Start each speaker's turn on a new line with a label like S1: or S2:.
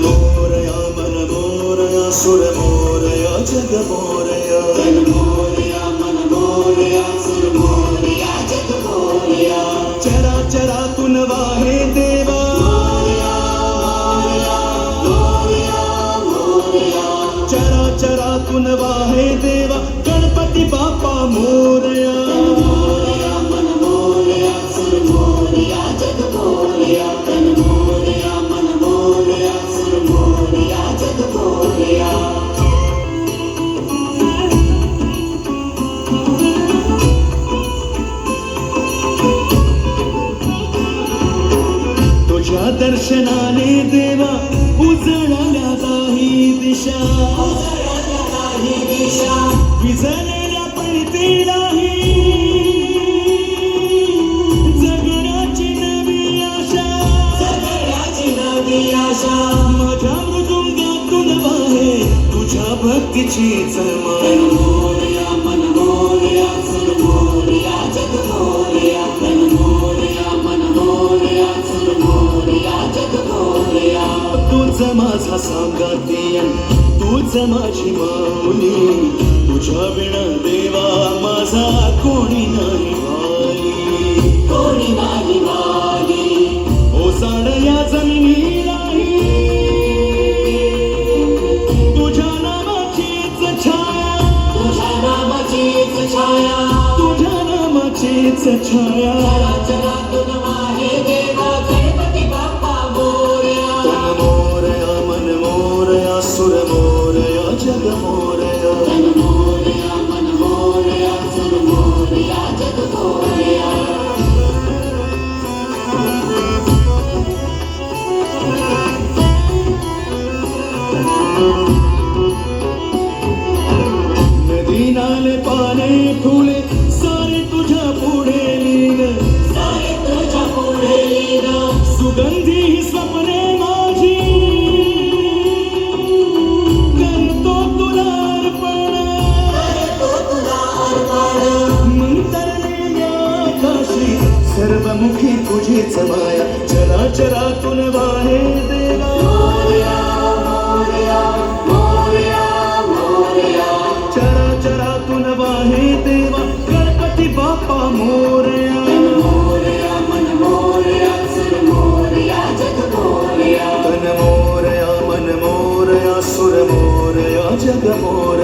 S1: मोरया मन मोरया सुर मोरया जग मोरया
S2: तन मोरया मन मोरया सुर मोरया जग मोरया
S1: चराचरातून वाहे देवा
S2: मोरया मोरया मोरया
S1: चराचरातून वाहे देवा गणपती बाप्पा मोरया
S2: मोरया मन मोरया सुर मोरया जग मोरया तन मोरया मन मोरया सुर मोरया जग मोरया
S1: तुझ्या दर्शनाने देवा उजळल्या काही दिशा विझलेल्या पडतीलाही जगण्याची नवी आशा माझ्या मृदुंगातून वाहे तुझ्या भक्तीची चळमळ
S2: मोरया मन मोरया सुर मोरया जग मोरया तन मोरया मन मोरया सुर मोरया जग मोरया
S1: तूच माझा सांगातीयन तूच माझी माऊली तुझ्या विना देवा माझा कोणी नाही वाली
S2: कोणी नाही वाली
S1: ओसाड या जमिनीलाही तुझ्या नामाचीच छाया
S2: तुझ्या नामाचीच छाया
S1: तुझ्या नामाचीच छाया
S2: चराचरातून वाहे देवा गणपती बाप्पा मोरया
S1: तन मोरया मन मोरया सुर मोरया जग मोरया
S2: तन मोरया मन मोरया सुर मोरया जग मोरया
S1: नदी नाले पाने फुले सारे तुझ्या पुढे लीन
S2: सारे तुझ्या पुढे लीन
S1: सुगंधी ही स्वप्ने माझी करतो तुला अर्पण
S2: करतो तुला अर्पण
S1: मंतरलेल्या आकाशी सर्वमुखी तुझीच माया चराचरातून वाहे देवा
S2: मोरया मोरया मोरया मोरया
S1: चराचरातून वाहे देवा गणपती बाप्पा मोरया
S2: मोरया मन मोरया सुर मोरया जग मोरया
S1: तन मोरया मन मोरया सुर मोरया जग मोरया